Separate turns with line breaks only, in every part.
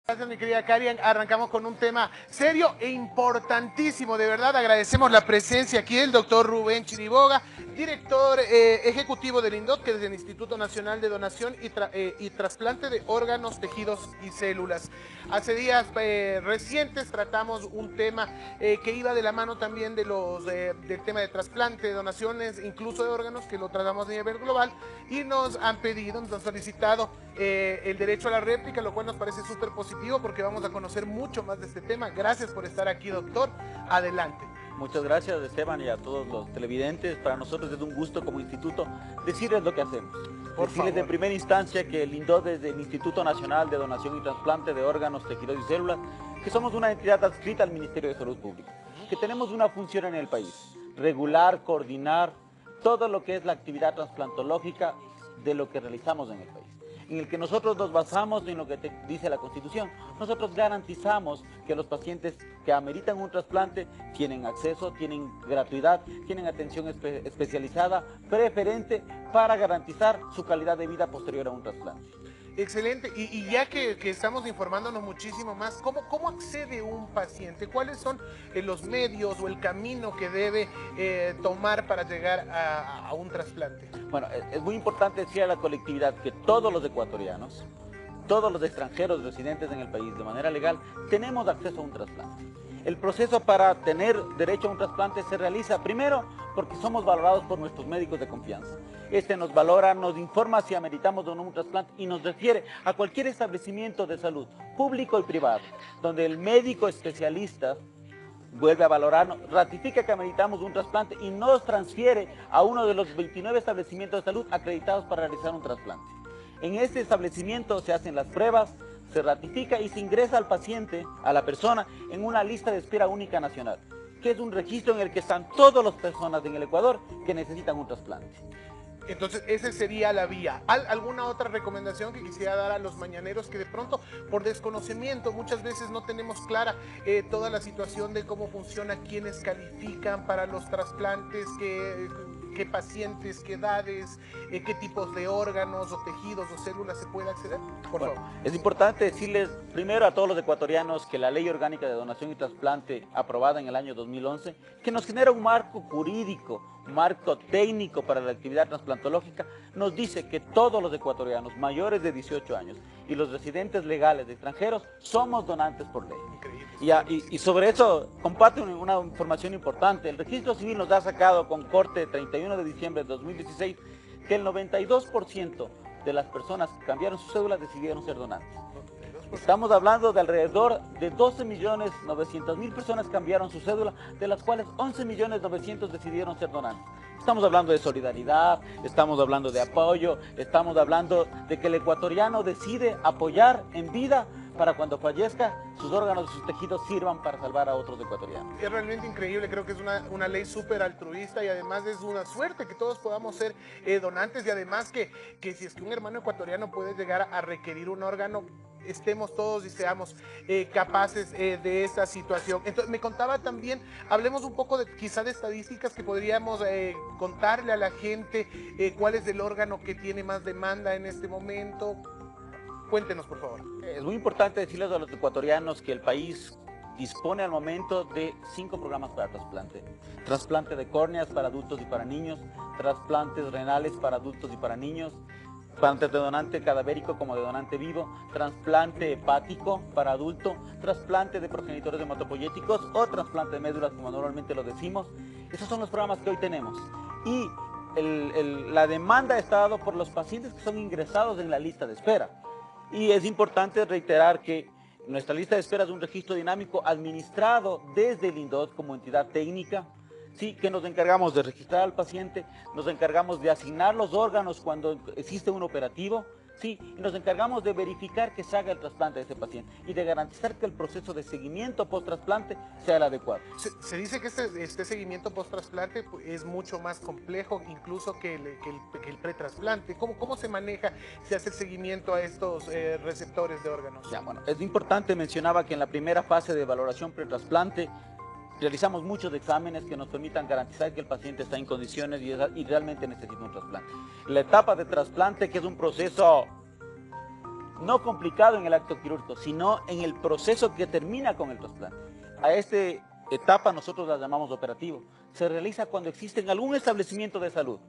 Gracias, mi querida Karian. Arrancamos con un tema serio e importantísimo. De verdad, agradecemos la presencia aquí del doctor Rubén Chiriboga, director ejecutivo del INDOT, que es el Instituto Nacional de Donación y Trasplante de Órganos, Tejidos y Células. Hace días recientes tratamos un tema que iba de la mano también de del tema de trasplante, de donaciones, incluso de órganos, que lo tratamos a nivel global, y nos han pedido, nos han solicitado el derecho a la réplica, lo cual nos parece súper positivo porque vamos a conocer mucho más de este tema. Gracias por estar aquí, doctor. Adelante.
Muchas gracias, Esteban, y a todos los televidentes. Para nosotros es un gusto como instituto decirles lo que hacemos. Decirles en primera instancia que el INDOT es el Instituto Nacional de Donación y Trasplante de Órganos, Tejidos y Células, que somos una entidad adscrita al Ministerio de Salud Pública, que tenemos una función en el país: regular, coordinar todo lo que es la actividad trasplantológica de lo que realizamos en el país, en el que nosotros nos basamos en lo que dice la Constitución. Nosotros garantizamos que los pacientes que ameritan un trasplante tienen acceso, tienen gratuidad, tienen atención especializada, preferente, para garantizar su calidad de vida posterior a un trasplante.
Excelente, y ya que estamos informándonos muchísimo más, ¿cómo accede un paciente? ¿Cuáles son los medios o el camino que debe tomar para llegar a un trasplante?
Bueno, es muy importante decir a la colectividad que todos los ecuatorianos, todos los extranjeros residentes en el país de manera legal, tenemos acceso a un trasplante. El proceso para tener derecho a un trasplante se realiza primero porque somos valorados por nuestros médicos de confianza. Este nos valora, nos informa si ameritamos o no un trasplante y nos refiere a cualquier establecimiento de salud, público y privado, donde el médico especialista vuelve a valorarnos, ratifica que ameritamos un trasplante y nos transfiere a uno de los 29 establecimientos de salud acreditados para realizar un trasplante. En este establecimiento se hacen las pruebas, se ratifica y se ingresa al paciente, a la persona, en una lista de espera única nacional, que es un registro en el que están todas las personas en el Ecuador que necesitan un trasplante.
Entonces, esa sería la vía. ¿Alguna otra recomendación que quisiera dar a los mañaneros que de pronto, por desconocimiento, muchas veces no tenemos clara toda la situación de cómo funciona, quiénes califican para los trasplantes, qué pacientes, qué edades, qué tipos de órganos o tejidos o células se puede acceder? Por favor.
Es importante decirles primero a todos los ecuatorianos que la Ley Orgánica de Donación y Trasplante, aprobada en el año 2011, que nos genera un marco jurídico, un marco técnico para la actividad trasplantológica, nos dice que todos los ecuatorianos mayores de 18 años y los residentes legales de extranjeros somos donantes por ley. Y sobre eso comparte una información importante. El Registro Civil nos ha sacado con corte 31 de diciembre de 2016 que el 92% de las personas que cambiaron su cédula decidieron ser donantes. Estamos hablando de alrededor de 12.900.000 personas que cambiaron su cédula, de las cuales 11.900.000 decidieron ser donantes. Estamos hablando de solidaridad, estamos hablando de apoyo, estamos hablando de que el ecuatoriano decide apoyar en vida para cuando fallezca, sus órganos y sus tejidos sirvan para salvar a otros ecuatorianos.
Es realmente increíble, creo que es una ley súper altruista y además es una suerte que todos podamos ser donantes, y además que si es que un hermano ecuatoriano puede llegar a requerir un órgano, estemos todos y seamos capaces de esta situación. Entonces, me contaba también, hablemos un poco quizá de estadísticas que podríamos contarle a la gente, cuál es el órgano que tiene más demanda en este momento. Cuéntenos, por favor.
Es muy importante decirles a los ecuatorianos que el país dispone al momento de 5 programas para trasplante. Trasplante de córneas para adultos y para niños, trasplantes renales para adultos y para niños, tanto de donante cadavérico como de donante vivo, trasplante hepático para adulto, trasplante de progenitores hematopoyéticos o trasplante de médulas, como normalmente lo decimos. Esos son los programas que hoy tenemos. Y la demanda está dada por los pacientes que son ingresados en la lista de espera. Y es importante reiterar que nuestra lista de espera es un registro dinámico administrado desde el INDOT como entidad técnica, sí, que nos encargamos de registrar al paciente, nos encargamos de asignar los órganos cuando existe un operativo, sí, y nos encargamos de verificar que se haga el trasplante de ese paciente y de garantizar que el proceso de seguimiento post-trasplante sea el adecuado.
Se dice que este seguimiento post-trasplante es mucho más complejo incluso que el pre-trasplante. ¿Cómo se maneja, se hace el seguimiento a estos receptores de órganos?
Ya, bueno, es importante, mencionaba que en la primera fase de valoración pre-trasplante realizamos muchos exámenes que nos permitan garantizar que el paciente está en condiciones y realmente necesita un trasplante. La etapa de trasplante, que es un proceso no complicado en el acto quirúrgico, sino en el proceso que termina con el trasplante. A esta etapa nosotros la llamamos operativo. Se realiza cuando existe en algún establecimiento de salud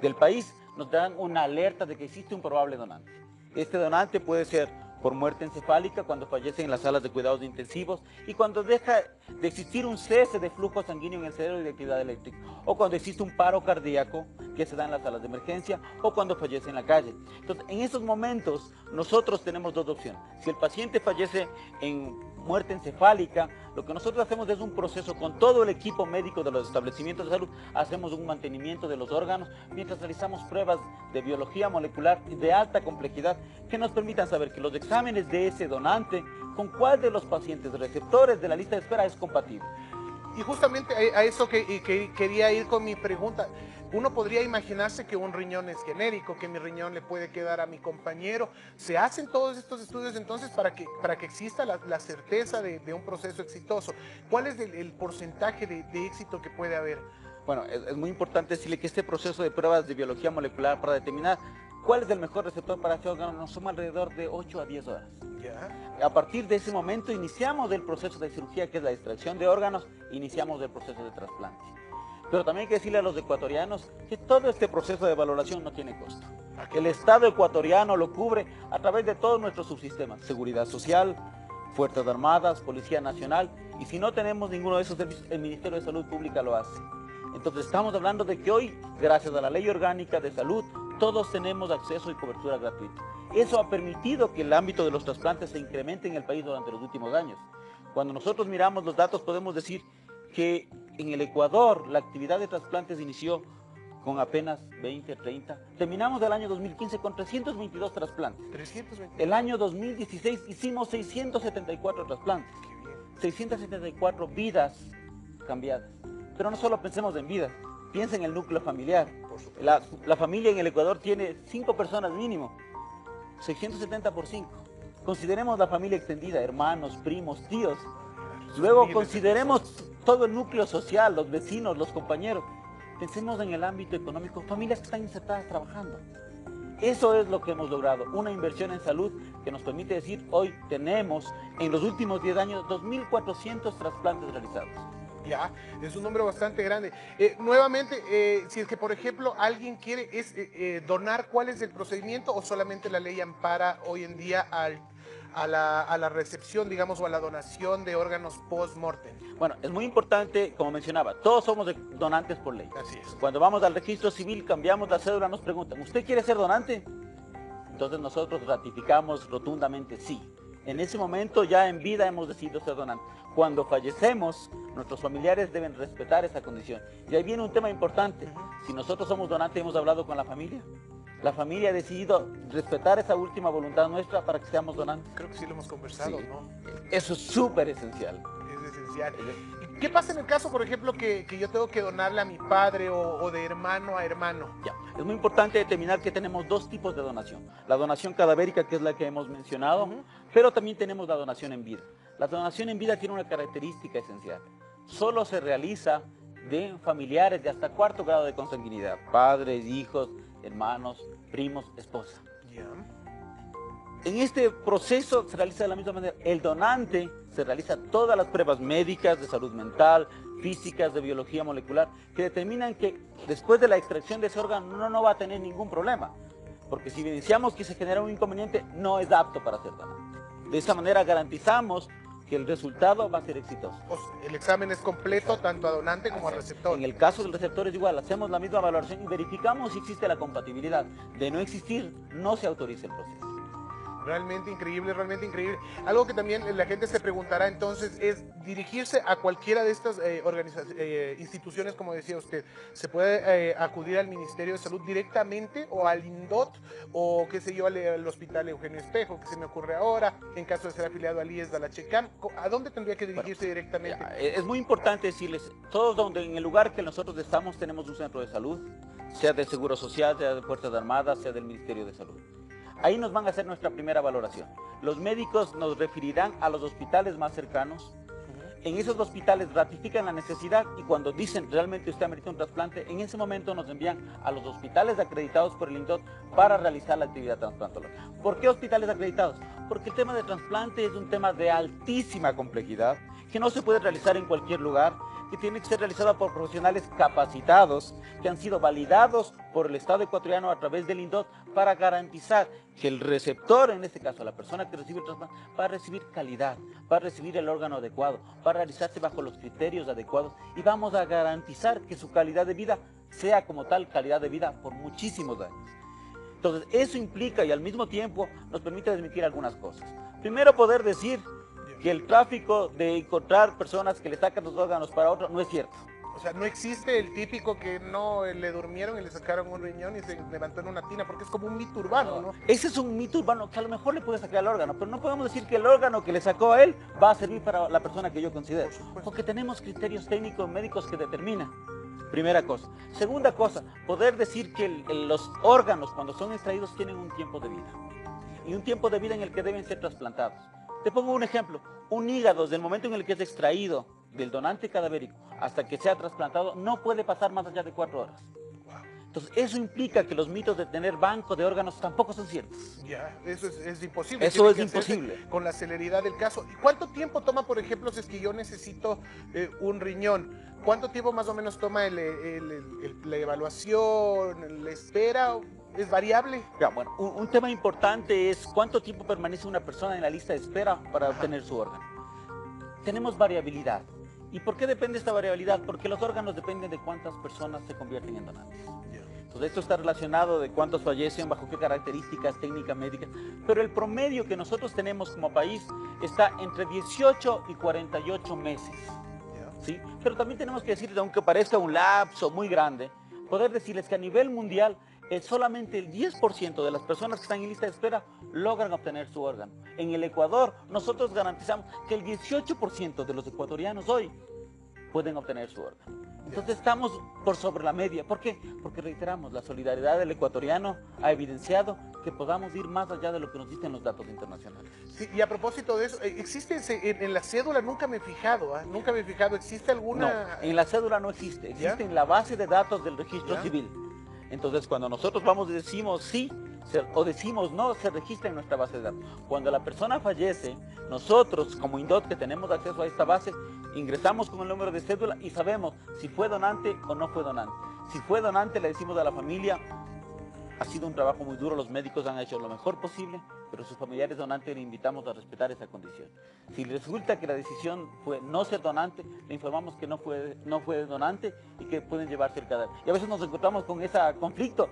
del país, nos dan una alerta de que existe un probable donante. Este donante puede ser por muerte encefálica, cuando fallece en las salas de cuidados intensivos y cuando deja de existir un cese de flujo sanguíneo en el cerebro y de actividad eléctrica, o cuando existe un paro cardíaco que se da en las salas de emergencia, o cuando fallece en la calle. Entonces, en esos momentos, nosotros tenemos dos opciones. Si el paciente fallece en muerte encefálica, lo que nosotros hacemos es un proceso con todo el equipo médico de los establecimientos de salud, hacemos un mantenimiento de los órganos, mientras realizamos pruebas de biología molecular de alta complejidad que nos permitan saber que los exámenes de ese donante, con cuál de los pacientes receptores de la lista de espera es compatible.
Y justamente a eso que quería ir con mi pregunta. Uno podría imaginarse que un riñón es genérico, que mi riñón le puede quedar a mi compañero. ¿Se hacen todos estos estudios entonces para que exista la certeza de un proceso exitoso? ¿Cuál es el porcentaje de éxito que puede haber?
Bueno, es muy importante decirle que este proceso de pruebas de biología molecular para determinar cuál es el mejor receptor para este órgano nos toma alrededor de 8 a 10 horas. A partir de ese momento iniciamos el proceso de cirugía, que es la extracción de órganos, iniciamos el proceso de trasplante. Pero también hay que decirle a los ecuatorianos que todo este proceso de valoración no tiene costo. El Estado ecuatoriano lo cubre a través de todos nuestros subsistemas: Seguridad Social, Fuerzas Armadas, Policía Nacional, y si no tenemos ninguno de esos servicios, el Ministerio de Salud Pública lo hace. Entonces estamos hablando de que hoy, gracias a la Ley Orgánica de Salud, todos tenemos acceso y cobertura gratuita. Eso ha permitido que el ámbito de los trasplantes se incremente en el país durante los últimos años. Cuando nosotros miramos los datos, podemos decir que en el Ecuador la actividad de trasplantes inició con apenas 20, 30. Terminamos el año 2015 con 322 trasplantes.
322.
El año 2016 hicimos 674 trasplantes. 674 vidas cambiadas. Pero no solo pensemos en vidas, piensa en el núcleo familiar. La familia en el Ecuador tiene 5 personas mínimo. 670 por 5. Consideremos la familia extendida, hermanos, primos, tíos. Luego consideremos todo el núcleo social, los vecinos, los compañeros. Pensemos en el ámbito económico, familias que están insertadas trabajando. Eso es lo que hemos logrado, una inversión en salud que nos permite decir, hoy tenemos en los últimos 10 años 2.400 trasplantes realizados.
Ya, es un número bastante grande. Nuevamente, si es que, por ejemplo, alguien quiere donar, ¿cuál es el procedimiento o solamente la ley ampara hoy en día a la recepción, digamos, o a la donación de órganos post-mortem?
Bueno, es muy importante, como mencionaba, todos somos donantes por ley.
Así es.
Cuando vamos al registro civil, cambiamos la cédula, nos preguntan, ¿usted quiere ser donante? Entonces nosotros ratificamos rotundamente sí. En ese momento ya en vida hemos decidido ser donantes. Cuando fallecemos, nuestros familiares deben respetar esa condición. Y ahí viene un tema importante. Si nosotros somos donantes, hemos hablado con la familia. La familia ha decidido respetar esa última voluntad nuestra para que seamos donantes.
Creo que sí lo hemos conversado,
Sí.
¿no?
Eso es súper esencial.
Es esencial. ¿Y qué pasa en el caso, por ejemplo, que yo tengo que donarle a mi padre o de hermano a hermano?
Ya. Es muy importante determinar que tenemos dos tipos de donación. La donación cadavérica, que es la que hemos mencionado, pero también tenemos la donación en vida. La donación en vida tiene una característica esencial. Solo se realiza de familiares de hasta 4º grado de consanguinidad: padres, hijos, hermanos, primos, esposa.
Ya.
En este proceso se realiza de la misma manera. El donante se realiza todas las pruebas médicas, de salud mental, físicas, de biología molecular, que determinan que después de la extracción de ese órgano uno no va a tener ningún problema. Porque si evidenciamos que se genera un inconveniente, no es apto para ser donante. De esta manera garantizamos que el resultado va a ser exitoso.
O sea, el examen es completo tanto a donante como al receptor.
En el caso del receptor es igual, hacemos la misma valoración y verificamos si existe la compatibilidad. De no existir, no se autoriza el proceso.
Realmente increíble, realmente increíble. Algo que también la gente se preguntará entonces es dirigirse a cualquiera de estas instituciones, como decía usted. ¿Se puede acudir al Ministerio de Salud directamente o al INDOT o qué sé yo, al Hospital Eugenio Espejo, que se me ocurre ahora, en caso de ser afiliado al IES de la Checam? ¿A dónde tendría que dirigirse directamente?
Es muy importante decirles, todos donde en el lugar que nosotros estamos tenemos un centro de salud, sea del Seguro Social, sea de Fuerzas Armadas, sea del Ministerio de Salud. Ahí nos van a hacer nuestra primera valoración. Los médicos nos referirán a los hospitales más cercanos en esos hospitales ratifican la necesidad y cuando dicen realmente usted amerita un trasplante, en ese momento nos envían a los hospitales acreditados por el INDOT para realizar la actividad trasplantológica. ¿Por qué hospitales acreditados? Porque el tema de trasplante es un tema de altísima complejidad, que no se puede realizar en cualquier lugar, que tiene que ser realizada por profesionales capacitados, que han sido validados por el Estado ecuatoriano a través del INDOT para garantizar que el receptor, en este caso la persona que recibe el trasplante, va a recibir calidad, va a recibir el órgano adecuado, va a realizarse bajo los criterios adecuados y vamos a garantizar que su calidad de vida sea como tal calidad de vida por muchísimos años. Entonces eso implica y al mismo tiempo nos permite admitir algunas cosas. Primero, poder decir que el tráfico de encontrar personas que le sacan los órganos para otro no es cierto.
O sea, no existe el típico que no le durmieron y le sacaron un riñón y se levantó en una tina, porque es como un mito urbano, ¿no?
Ese es un mito urbano que a lo mejor le puede sacar el órgano, pero no podemos decir que el órgano que le sacó a él va a servir para la persona que yo considero. Porque tenemos criterios técnicos médicos que determinan. Primera cosa. Segunda cosa, poder decir que los órganos cuando son extraídos tienen un tiempo de vida. Y un tiempo de vida en el que deben ser trasplantados. Te pongo un ejemplo, un hígado desde el momento en el que es extraído del donante cadavérico hasta que sea trasplantado no puede pasar más allá de 4 horas. Entonces eso implica que los mitos de tener banco de órganos tampoco son ciertos.
Ya, eso es imposible.
Eso es imposible.
Con la celeridad del caso. ¿Y cuánto tiempo toma, por ejemplo, si es que yo necesito un riñón? ¿Cuánto tiempo más o menos toma la evaluación, la espera? ¿Es variable?
Ya, bueno, un tema importante es cuánto tiempo permanece una persona en la lista de espera para obtener su órgano. Tenemos variabilidad. ¿Y por qué depende esta variabilidad? Porque los órganos dependen de cuántas personas se convierten en donantes. Entonces esto está relacionado de cuántos fallecen, bajo qué características técnicas médicas, pero el promedio que nosotros tenemos como país está entre 18 y 48 meses. ¿Sí? Pero también tenemos que decirles, aunque parezca un lapso muy grande, poder decirles que a nivel mundial solamente el 10% de las personas que están en lista de espera logran obtener su órgano. En el Ecuador, nosotros garantizamos que el 18% de los ecuatorianos hoy pueden obtener su órgano. Entonces estamos por sobre la media. ¿Por qué? Porque reiteramos, la solidaridad del ecuatoriano ha evidenciado que podamos ir más allá de lo que nos dicen los datos internacionales.
Sí, y a propósito de eso, ¿existe en la cédula? Nunca me he fijado, nunca me he fijado. ¿Existe alguna...?
No, en la cédula no existe, existe en la base de datos del registro civil. Entonces, cuando nosotros vamos y decimos sí o decimos no, se registra en nuestra base de datos. Cuando la persona fallece, nosotros como INDOT que tenemos acceso a esta base, ingresamos con el número de cédula y sabemos si fue donante o no fue donante. Si fue donante, le decimos a la familia, ha sido un trabajo muy duro, los médicos han hecho lo mejor posible, pero sus familiares donantes le invitamos a respetar esa condición. Si resulta que la decisión fue no ser donante, le informamos que no fue donante y que pueden llevarse el cadáver. Y a veces nos encontramos con ese conflicto,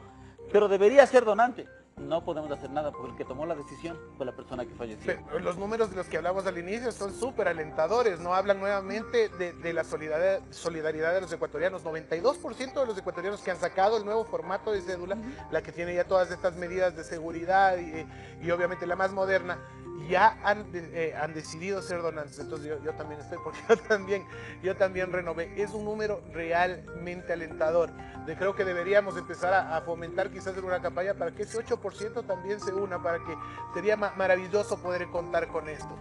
pero debería ser donante. No podemos hacer nada porque el que tomó la decisión fue la persona que falleció.
Pero los números de los que hablamos al inicio son súper alentadores, ¿no? Hablan nuevamente de la solidaridad de los ecuatorianos. 92% de los ecuatorianos que han sacado el nuevo formato de cédula, la que tiene ya todas estas medidas de seguridad y obviamente la más moderna, ya han decidido ser donantes. Entonces yo también estoy, porque yo también renové. Es un número realmente alentador. Creo que deberíamos empezar a fomentar quizás en una campaña para que ese 8% también se una, para que sería maravilloso poder contar con esto.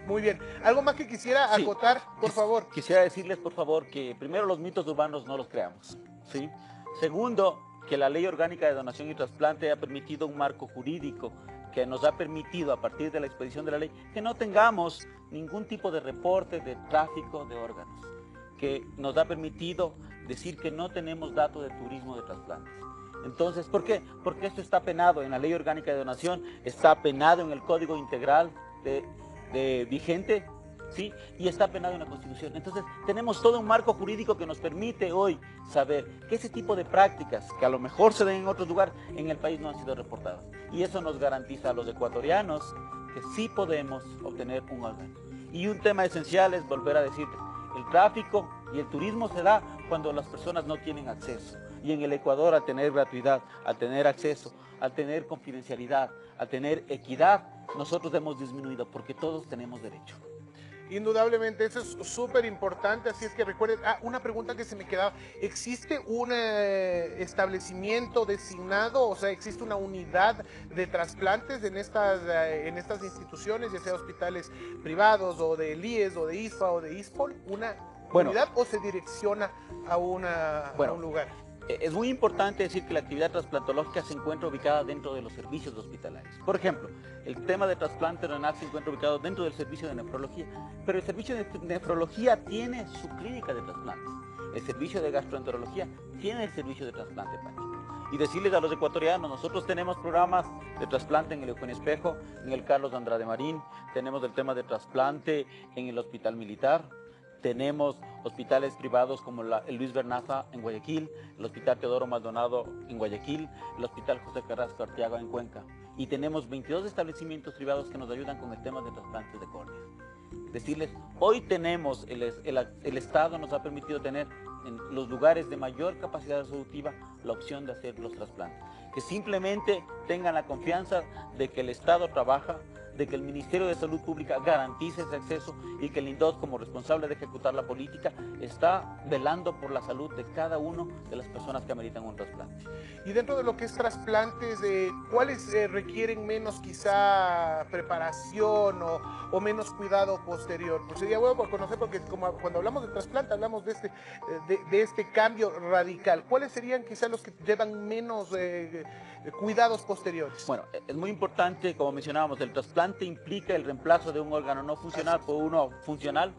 Muy bien. ¿Algo más que quisiera acotar, por favor?
Quisiera decirles, por favor, que primero los mitos urbanos no los creamos, ¿sí? Segundo, que la Ley Orgánica de Donación y Trasplante ha permitido un marco jurídico que nos ha permitido, a partir de la expedición de la ley, que no tengamos ningún tipo de reporte de tráfico de órganos, que nos ha permitido decir que no tenemos datos de turismo de trasplantes. Entonces, ¿por qué? Porque esto está penado en la Ley Orgánica de Donación, está penado en el Código Integral vigente, ¿sí? Y está penado en la Constitución. Entonces, tenemos todo un marco jurídico que nos permite hoy saber que ese tipo de prácticas, que a lo mejor se den en otros lugares, en el país no han sido reportadas. Y eso nos garantiza a los ecuatorianos que sí podemos obtener un órgano. Y un tema esencial es volver a decir, el tráfico y el turismo se da cuando las personas no tienen acceso. Y en el Ecuador, al tener gratuidad, al tener acceso, al tener confidencialidad, al tener equidad, nosotros hemos disminuido porque todos tenemos derecho.
Indudablemente, eso es súper importante, así es que recuerden, una pregunta que se me quedaba, ¿existe un establecimiento designado, o sea, existe una unidad de trasplantes en estas instituciones, ya sea hospitales privados o del IES o de ISFA o de ISPOL, una unidad o se direcciona a un lugar?
Es muy importante decir que la actividad trasplantológica se encuentra ubicada dentro de los servicios hospitalarios. Por ejemplo, el tema de trasplante renal se encuentra ubicado dentro del servicio de nefrología, pero el servicio de nefrología tiene su clínica de trasplantes. El servicio de gastroenterología tiene el servicio de trasplante hepático. Y decirles a los ecuatorianos, nosotros tenemos programas de trasplante en el Eugenio Espejo, en el Carlos Andrade Marín, tenemos el tema de trasplante en el Hospital Militar, tenemos hospitales privados como el Luis Bernaza en Guayaquil, el Hospital Teodoro Maldonado en Guayaquil, el Hospital José Carrasco Arteaga en Cuenca. Y tenemos 22 establecimientos privados que nos ayudan con el tema de trasplantes de córnea. Decirles, hoy tenemos, el Estado nos ha permitido tener en los lugares de mayor capacidad resolutiva la opción de hacer los trasplantes. Que simplemente tengan la confianza de que el Estado trabaja, de que el Ministerio de Salud Pública garantice ese acceso y que el INDOT, como responsable de ejecutar la política, está velando por la salud de cada una de las personas que ameritan un trasplante.
Y dentro de lo que es trasplantes, ¿cuáles requieren menos quizá preparación o menos cuidado posterior? Pues sería bueno por conocer, porque como cuando hablamos de trasplante hablamos de este cambio radical. ¿Cuáles serían quizá los que llevan menos cuidados posteriores?
Bueno, es muy importante, como mencionábamos, el trasplante implica el reemplazo de un órgano no funcional por uno funcional.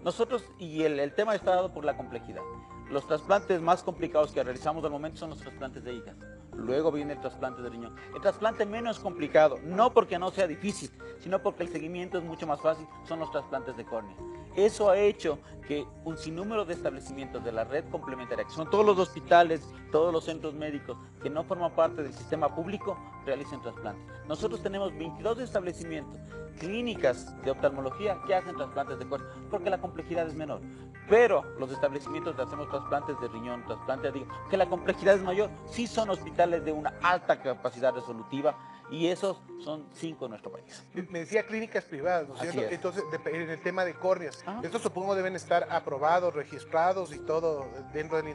Nosotros, y el tema está dado por la complejidad. Los trasplantes más complicados que realizamos al momento son los trasplantes de hígado. Luego viene el trasplante de riñón. El trasplante menos complicado, no porque no sea difícil, sino porque el seguimiento es mucho más fácil, son los trasplantes de córnea. Eso ha hecho que un sinnúmero de establecimientos de la red complementaria, que son todos los hospitales, todos los centros médicos que no forman parte del sistema público, realicen trasplantes. Nosotros tenemos 22 establecimientos, clínicas de oftalmología que hacen trasplantes de córnea, porque la complejidad es menor. Pero los establecimientos que hacemos trasplantes de riñón, trasplantes de hígado, que la complejidad es mayor, sí son hospitales de una alta capacidad resolutiva, y esos son 5 en nuestro país.
Me decía clínicas privadas, ¿no es cierto? Entonces, en el tema de córneas, estos supongo deben estar aprobados, registrados y todo dentro del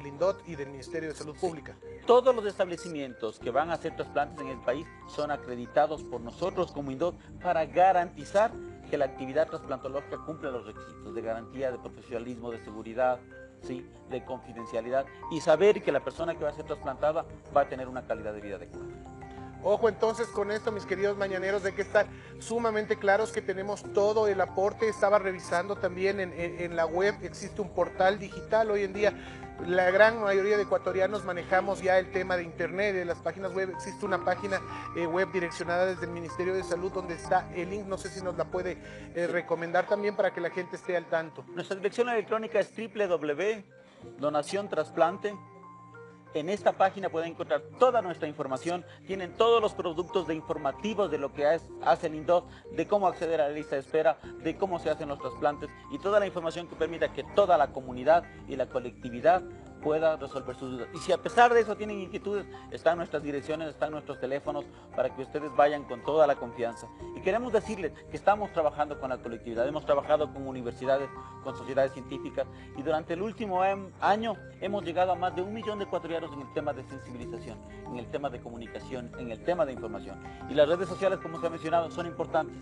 INDOT y del Ministerio de Salud Pública.
Todos los establecimientos que van a hacer trasplantes en el país son acreditados por nosotros como INDOT para garantizar que la actividad trasplantológica cumple los requisitos de garantía, de profesionalismo, de seguridad, ¿sí?, de confidencialidad, y saber que la persona que va a ser trasplantada va a tener una calidad de vida adecuada.
Ojo entonces con esto, mis queridos mañaneros, de que estar sumamente claros que tenemos todo el aporte. Estaba revisando también en la web, existe un portal digital. Hoy en día la gran mayoría de ecuatorianos manejamos ya el tema de internet, de las páginas web. Existe una página web direccionada desde el Ministerio de Salud donde está el link, no sé si nos la puede recomendar también para que la gente esté al tanto.
Nuestra dirección electrónica es www.donaciontrasplante. En esta página pueden encontrar toda nuestra información, tienen todos los productos de informativos de lo que hace el INDOT, de cómo acceder a la lista de espera, de cómo se hacen los trasplantes y toda la información que permita que toda la comunidad y la colectividad pueda resolver sus dudas. Y si a pesar de eso tienen inquietudes, están nuestras direcciones, están nuestros teléfonos para que ustedes vayan con toda la confianza. Y queremos decirles que estamos trabajando con la colectividad, hemos trabajado con universidades, con sociedades científicas, y durante el último año hemos llegado a más de 1 millón de ecuatorianos en el tema de sensibilización, en el tema de comunicación, en el tema de información. Y las redes sociales, como se ha mencionado, son importantes.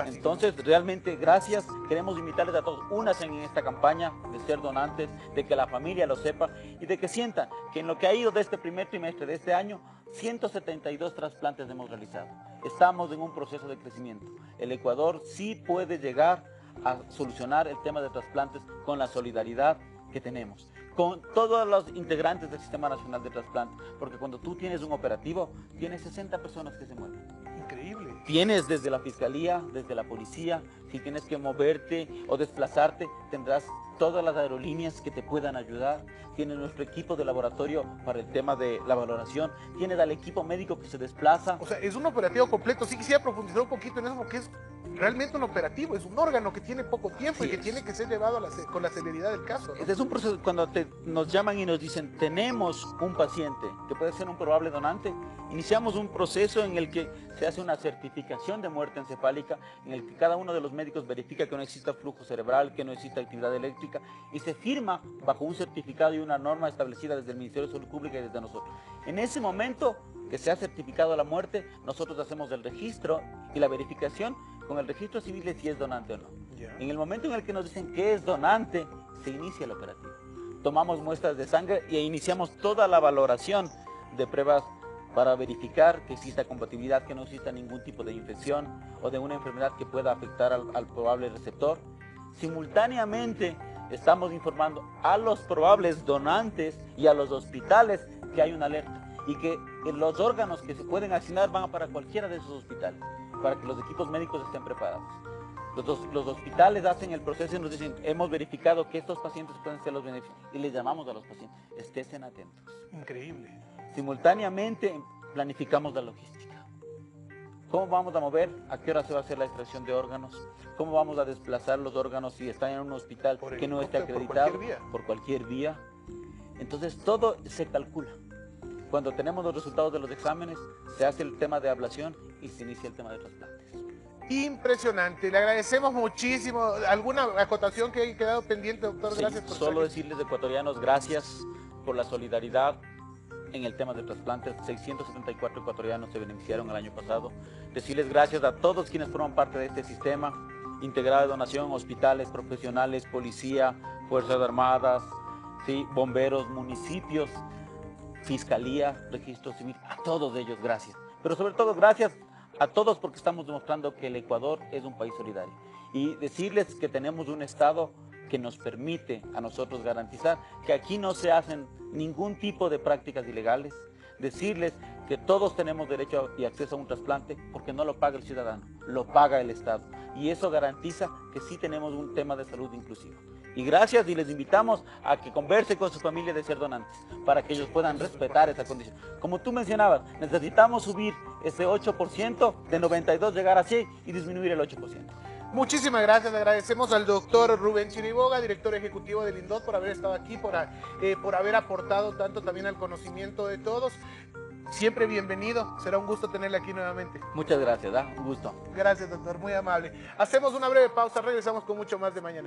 Entonces, realmente, gracias. Queremos invitarles a todos, únanse en esta campaña de ser donantes, de que la familia lo sepa y de que sientan que en lo que ha ido de este primer trimestre de este año, 172 trasplantes hemos realizado. Estamos en un proceso de crecimiento. El Ecuador sí puede llegar a solucionar el tema de trasplantes con la solidaridad que tenemos, con todos los integrantes del Sistema Nacional de Trasplante, porque cuando tú tienes un operativo, tienes 60 personas que se mueren.
Increíble.
Tienes desde la fiscalía, desde la policía, si tienes que moverte o desplazarte, tendrás todas las aerolíneas que te puedan ayudar. Tienes nuestro equipo de laboratorio para el tema de la valoración. Tienes al equipo médico que se desplaza.
O sea, es un operativo completo. Sí quisiera profundizar un poquito en eso porque es realmente un operativo, es un órgano que tiene poco tiempo
Sí
y que
es.
tiene que ser llevado con la celeridad del caso, ¿no?
Es un proceso, cuando nos llaman y nos dicen, tenemos un paciente que puede ser un probable donante, iniciamos un proceso en el que se hace una certificación de muerte encefálica, en el que cada uno de los médicos verifica que no exista flujo cerebral, que no exista actividad eléctrica, y se firma bajo un certificado y una norma establecida desde el Ministerio de Salud Pública y desde nosotros. En ese momento que se ha certificado la muerte, nosotros hacemos el registro y la verificación con el registro civil de si es donante o no.
Ya.
En el momento en el que nos dicen que es donante, se inicia el operativo. Tomamos muestras de sangre e iniciamos toda la valoración de pruebas para verificar que exista compatibilidad, que no exista ningún tipo de infección o de una enfermedad que pueda afectar al probable receptor. Simultáneamente estamos informando a los probables donantes y a los hospitales que hay una alerta y que los órganos que se pueden asignar van para cualquiera de esos hospitales, para que los equipos médicos estén preparados. Los hospitales hacen el proceso y nos dicen, hemos verificado que estos pacientes pueden ser los beneficios, y les llamamos a los pacientes, estén atentos.
Increíble.
Simultáneamente planificamos la logística. ¿Cómo vamos a mover? ¿A qué hora se va a hacer la extracción de órganos? ¿Cómo vamos a desplazar los órganos si están en un hospital que no esté acreditado? Por cualquier vía. Entonces todo se calcula. Cuando tenemos los resultados de los exámenes, se hace el tema de ablación y se inicia el tema de trasplantes.
Impresionante, le agradecemos muchísimo. ¿Alguna acotación que haya quedado pendiente, doctor?
Sí,
Gracias por
solo
estar aquí.
decirles, ecuatorianos, gracias por la solidaridad en el tema de trasplantes. 674 ecuatorianos se beneficiaron el año pasado. Decirles gracias a todos quienes forman parte de este sistema integrado de donación, hospitales, profesionales, policía, Fuerzas Armadas, ¿sí? Bomberos, municipios, Fiscalía, Registro Civil, a todos ellos gracias. Pero sobre todo gracias a todos porque estamos demostrando que el Ecuador es un país solidario. Y decirles que tenemos un Estado que nos permite a nosotros garantizar que aquí no se hacen ningún tipo de prácticas ilegales. Decirles que todos tenemos derecho y acceso a un trasplante porque no lo paga el ciudadano, lo paga el Estado. Y eso garantiza que sí tenemos un tema de salud inclusivo. Y gracias, y les invitamos a que conversen con su familia de ser donantes, para que ellos puedan respetar esa condición. Como tú mencionabas, necesitamos subir ese 8%, de 92 llegar a 100 y disminuir el 8%.
Muchísimas gracias, le agradecemos al doctor Rubén Chiriboga, director ejecutivo del INDOT, por haber estado aquí, por haber aportado tanto también al conocimiento de todos. Siempre bienvenido, será un gusto tenerle aquí nuevamente.
Muchas gracias, un gusto.
Gracias, doctor, muy amable. Hacemos una breve pausa, regresamos con mucho más de Mañana.